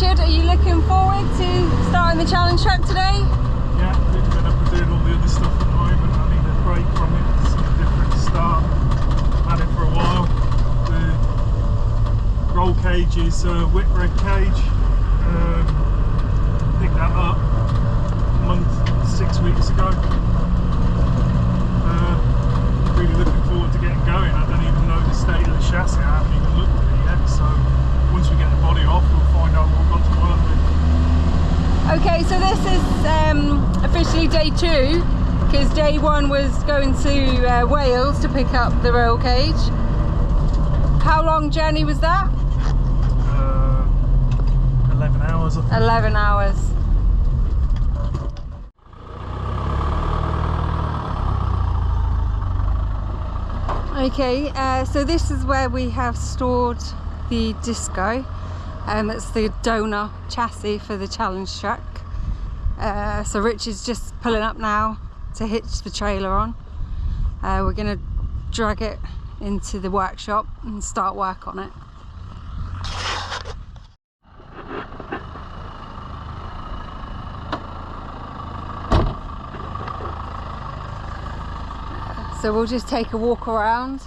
Richard, are you looking forward to starting the challenge track today? Yeah, we're going to be doing all the other stuff at the moment. I need a break from it. It's a different start. I've had it for a while. The roll cage is Whitbread cage. Picked that up a month, 6 weeks ago. Really looking forward to getting going. I don't even know the state of the chassis. I haven't even looked at it yet. So once we get the body off, we'll find out what we've got to work with. Okay, so this is officially day 2, because day 1 was going to Wales to pick up the roll cage. How long journey was that? 11 hours, I think. 11 hours. Okay, so this is where we have stored the Disco. It's the donor chassis for the challenge track. So Rich is just pulling up now to hitch the trailer on. We're going to drag it into the workshop and start work on it. So we'll just take a walk around.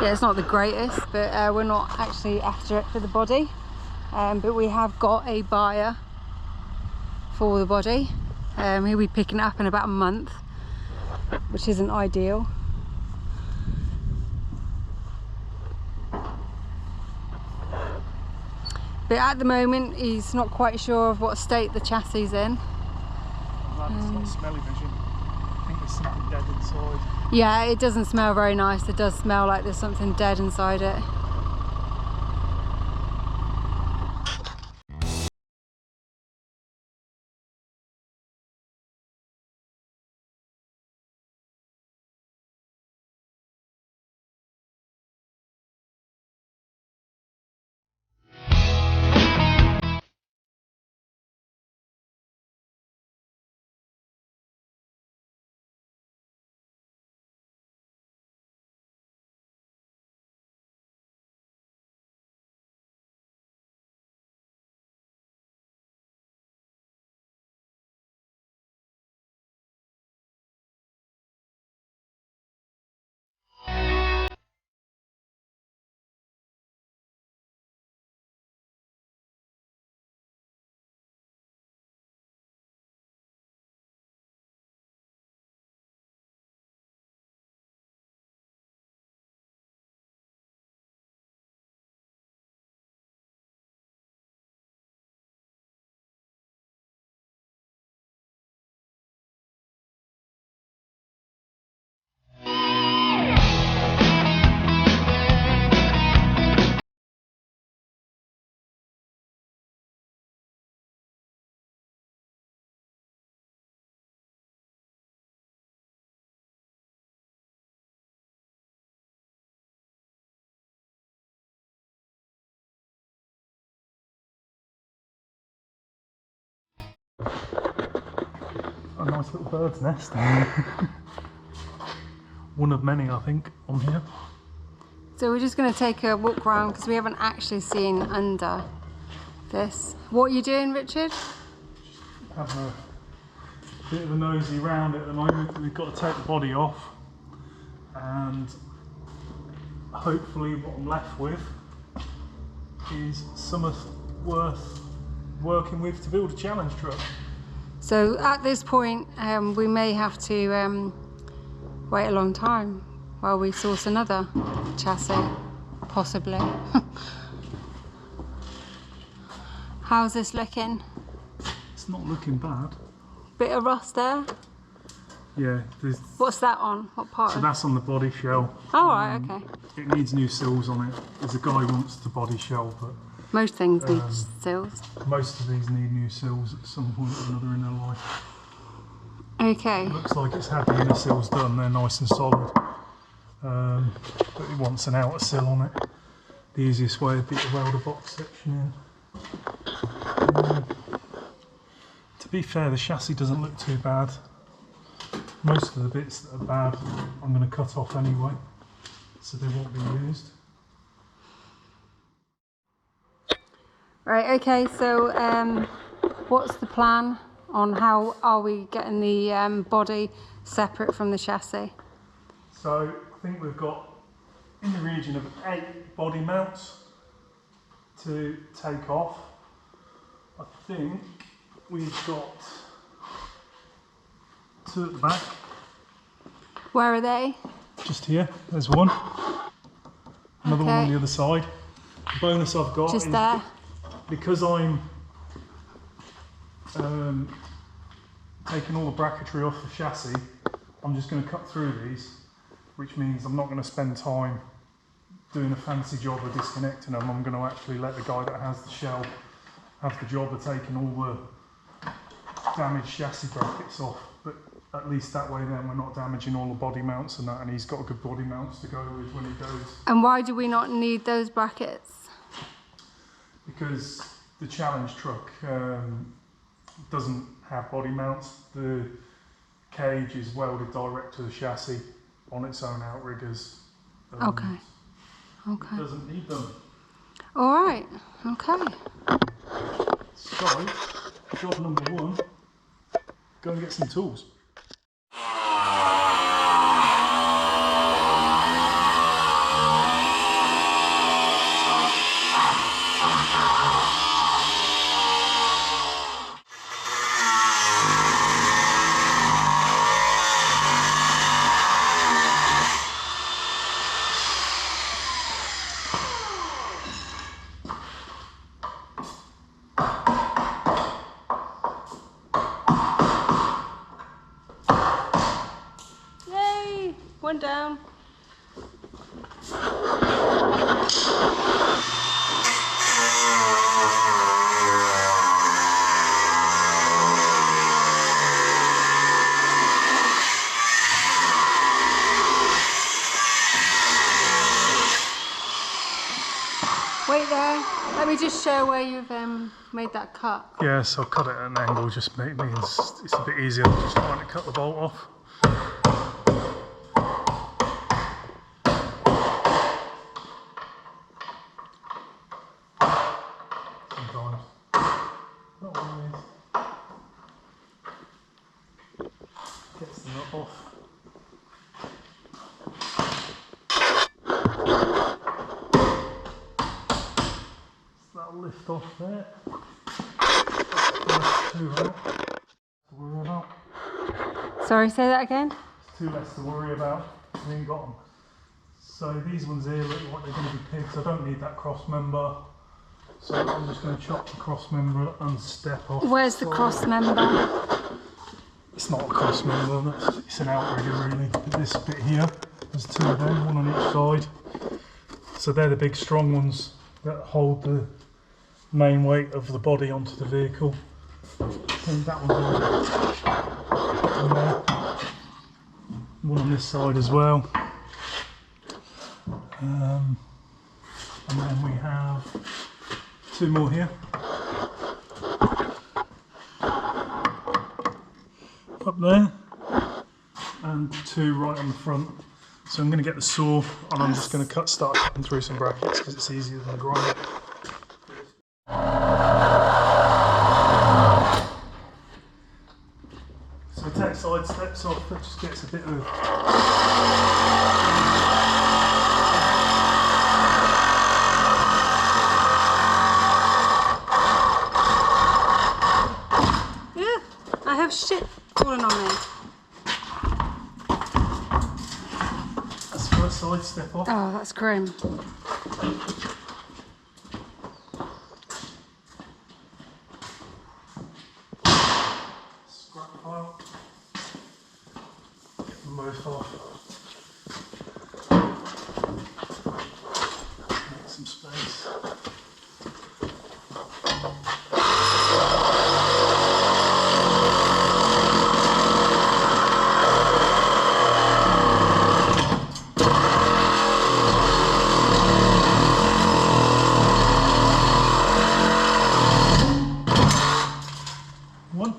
Yeah, it's not the greatest, but we're not actually after it for the body. But we have got a buyer for the body. He'll be picking it up in about a month, which isn't ideal. But at the moment, he's not quite sure of what state the chassis is in. It's not smelly vision. I think there's something dead inside. Yeah, it doesn't smell very nice. It does smell like there's something dead inside it. A nice little bird's nest. One of many, I think, on here. So we're just going to take a walk around because we haven't actually seen under this. What are you doing, Richard? Have a bit of a nosy round at the moment. We've got to take the body off, and hopefully what I'm left with is something worth working with to build a challenge truck. So at this point, we may have to wait a long time while we source another chassis, possibly. How's this looking? It's not looking bad. Bit of rust there. Yeah. What's that on? What part? So that's on the body shell. Oh, right, okay. It needs new sills on it. There's a guy who wants the body shell, but most things need sills. most of these need new sills at some point or another in their life. Okay. It looks like it's had the inner sills done. They're nice and solid. But it wants an outer sill on it. The easiest way would be to weld a box section in. To be fair, the chassis doesn't look too bad. Most of the bits that are bad I'm going to cut off anyway, so they won't be used. Right, okay, so what's the plan on how are we getting the body separate from the chassis? So I think we've got in the region of 8 body mounts to take off. I think we've got 2 at the back. Where are they? Just here, there's one. Another one on Okay. the other side. The bonus I've got Just is there. because I'm taking all the bracketry off the chassis, I'm just going to cut through these, which means I'm not going to spend time doing a fancy job of disconnecting them. I'm going to actually let the guy that has the shell have the job of taking all the damaged chassis brackets off. But at least that way then we're not damaging all the body mounts and that, and he's got good body mounts to go with when he goes. And why do we not need those brackets? Because the challenge truck doesn't have body mounts. The cage is welded direct to the chassis on its own outriggers. Okay. It doesn't need them. All right. Okay. So, job number 1, go and get some tools. Yay! One down. Wait there. Let me just show where you've made that cut. Yes, I'll cut it at an angle, just means it's a bit easier than just trying to cut the bolt off. Sometimes. Not always. Gets the nut off. So that'll lift off there. That's 2 out to worry about. Sorry, say that again? It's 2 less to worry about. We ain't got them. So these ones here look like they're going to be pigs. I don't need that cross member. So I'm just going to chop the cross member and step off. Where's the cross member? It's not a cross member, it's an outrigger really. This bit here, there's 2 of them, 1 on each side. So they're the big strong ones that hold the main weight of the body onto the vehicle. I think that one's already in there. 1 on this side as well. And then we have 2 more here. Up there. And 2 right on the front. So I'm going to get the saw and I'm just going to start cutting through some brackets because it's easier than a grinder. So take side steps off, that just gets a bit of I have shit falling on me. that's first side step off. Oh, that's grim. Scrap pile. Get them both off. Make some space. One.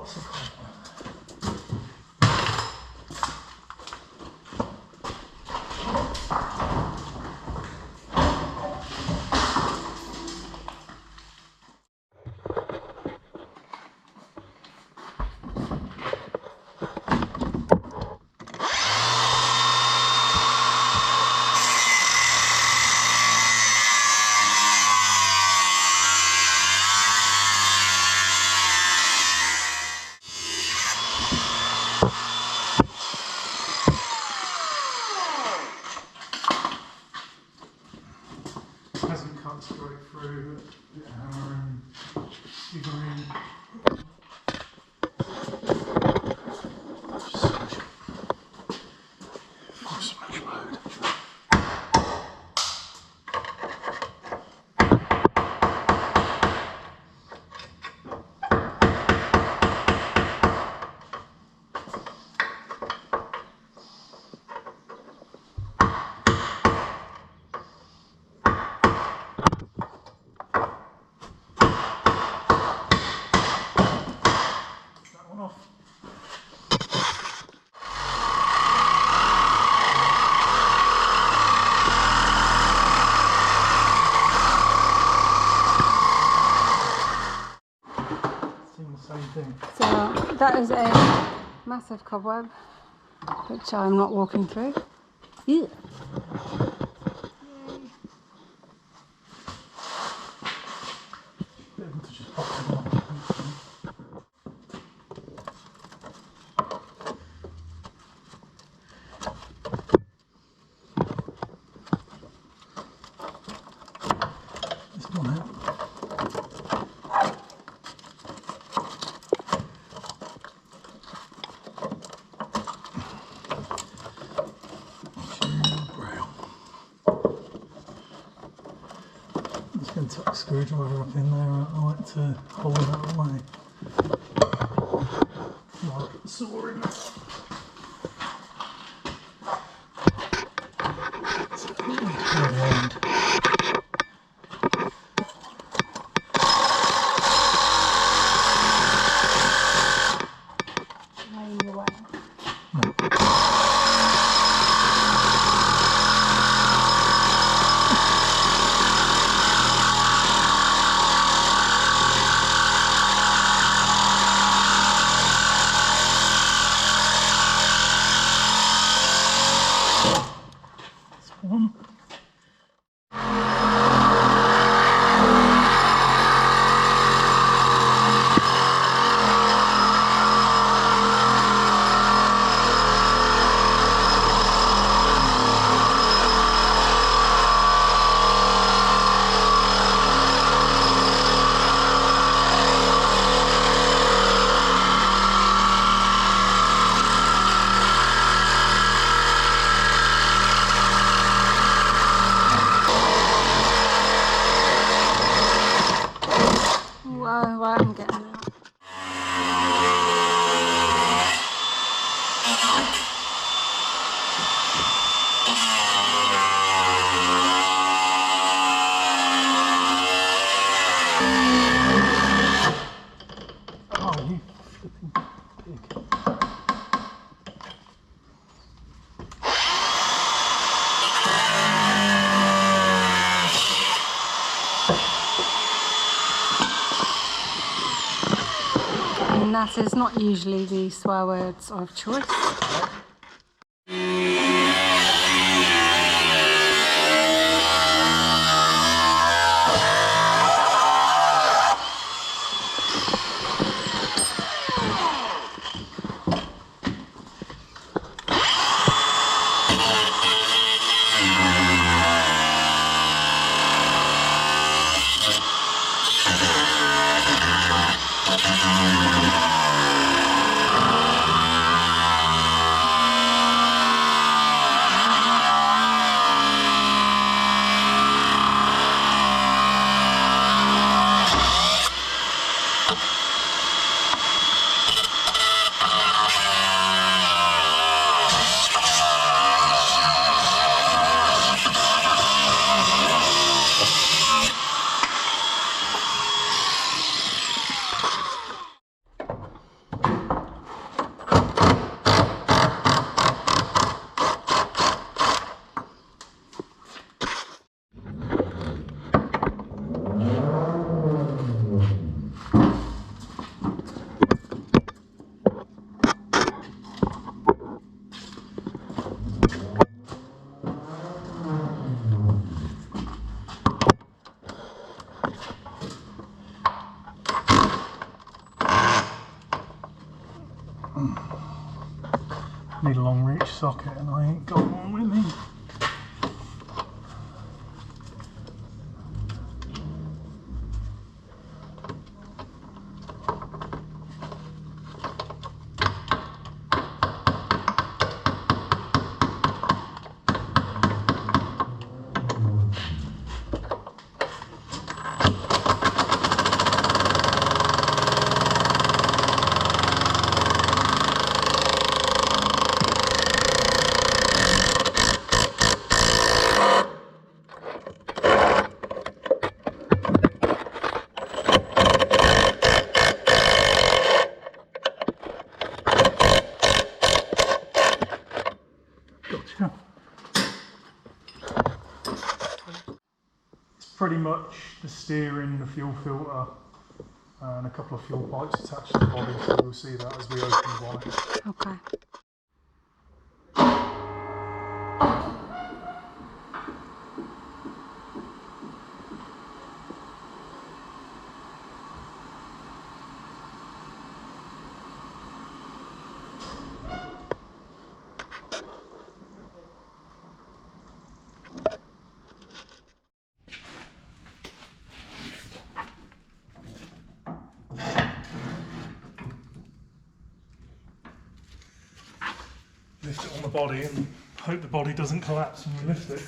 lots of cobweb. Hasn't cut straight through, but bit hammer and figurine. Full smash mode. That one off. Doing the same thing. So that is a massive cobweb, which I'm not walking through. Yeah. Be able to just pop them on. This one out. I'm just going to tuck a screwdriver up in there. I like to hold it out of the way. I'll put the saw in there. Laying away. One. Whoa, I'm getting out. Oh, you flipping pig. And that is not usually the swear words of choice. Need a long reach socket and I ain't got one with me. Gotcha. It's pretty much the steering, the fuel filter, and a couple of fuel pipes attached to the body, so we'll see that as we open the bonnet. Okay. Lift it on the body and hope the body doesn't collapse when we lift it.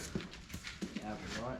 Yeah, that'll be right.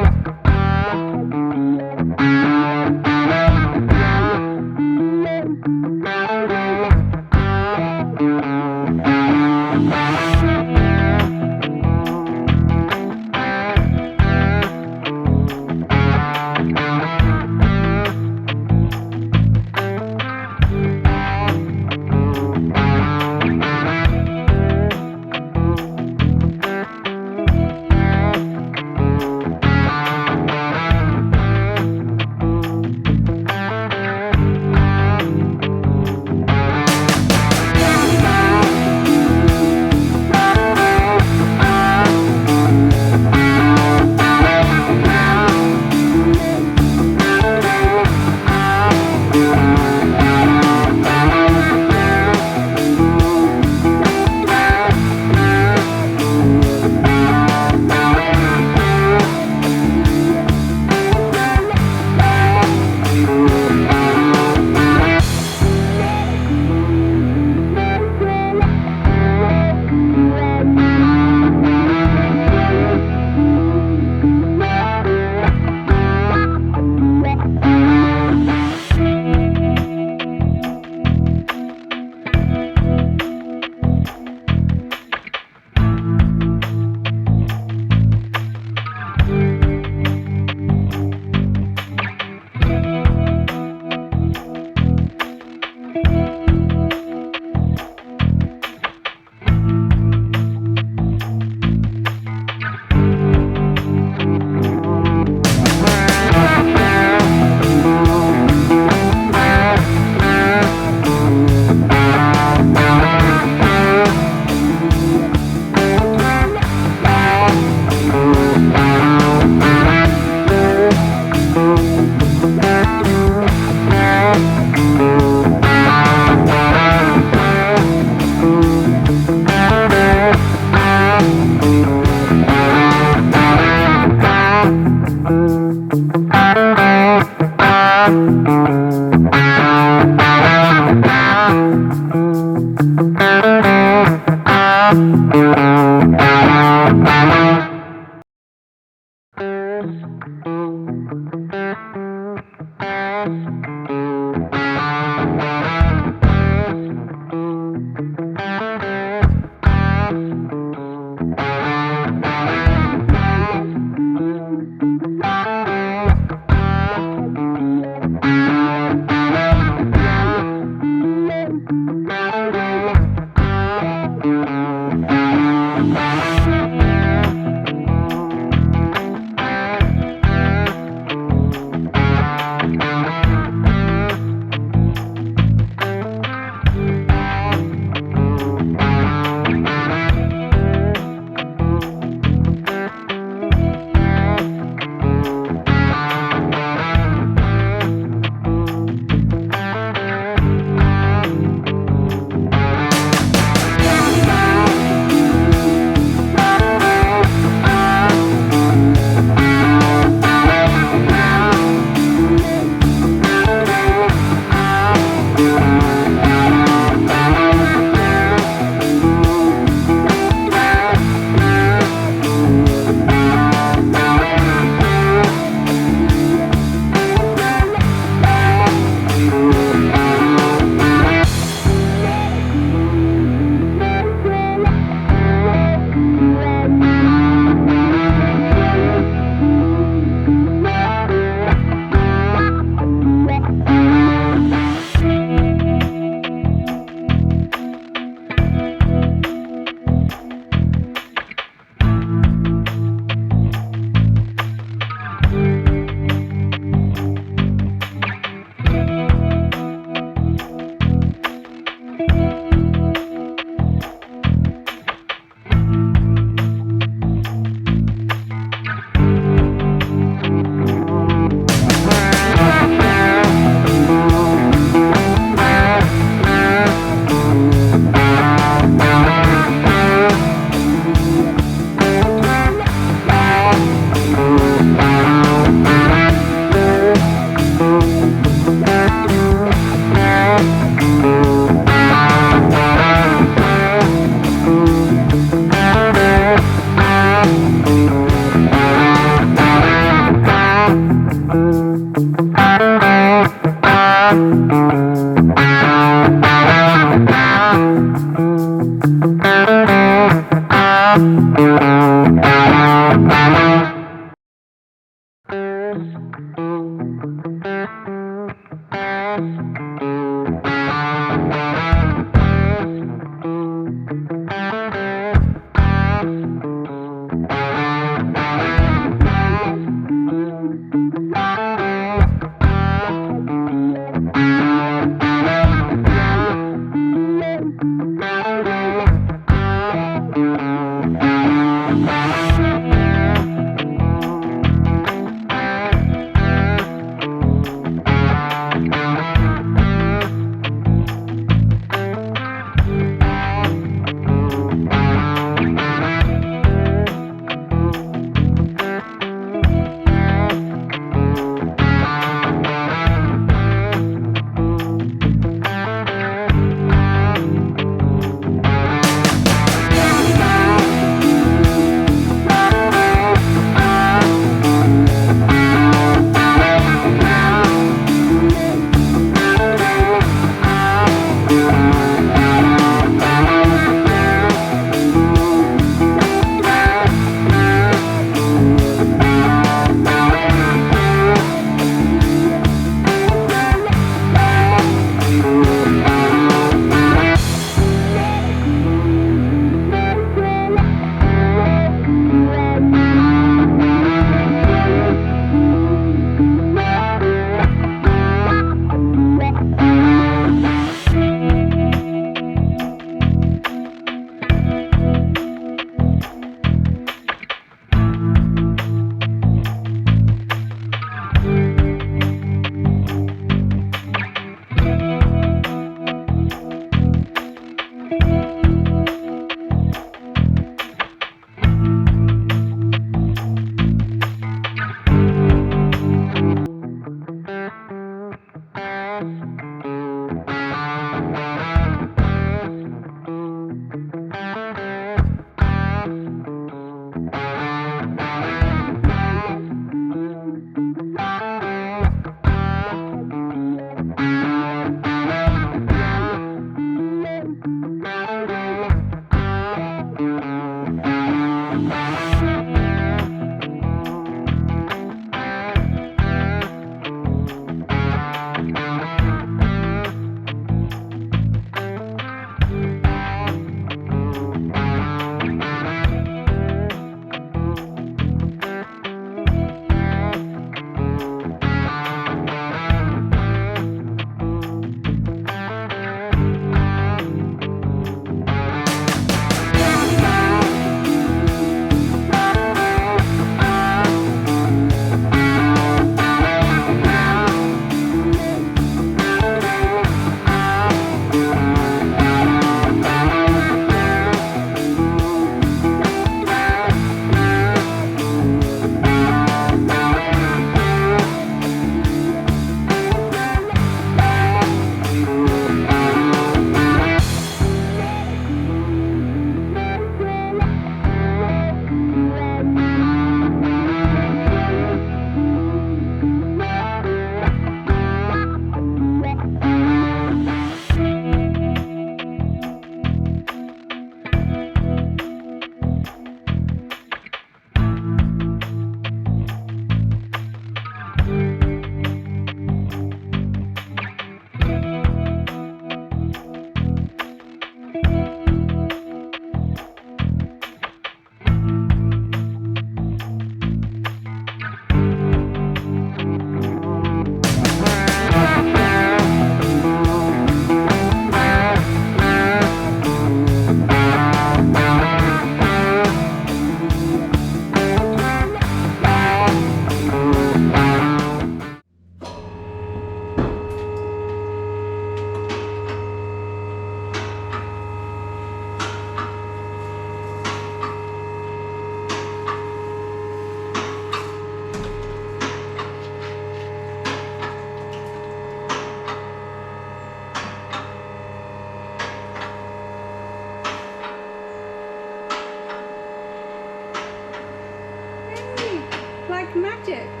Like magic.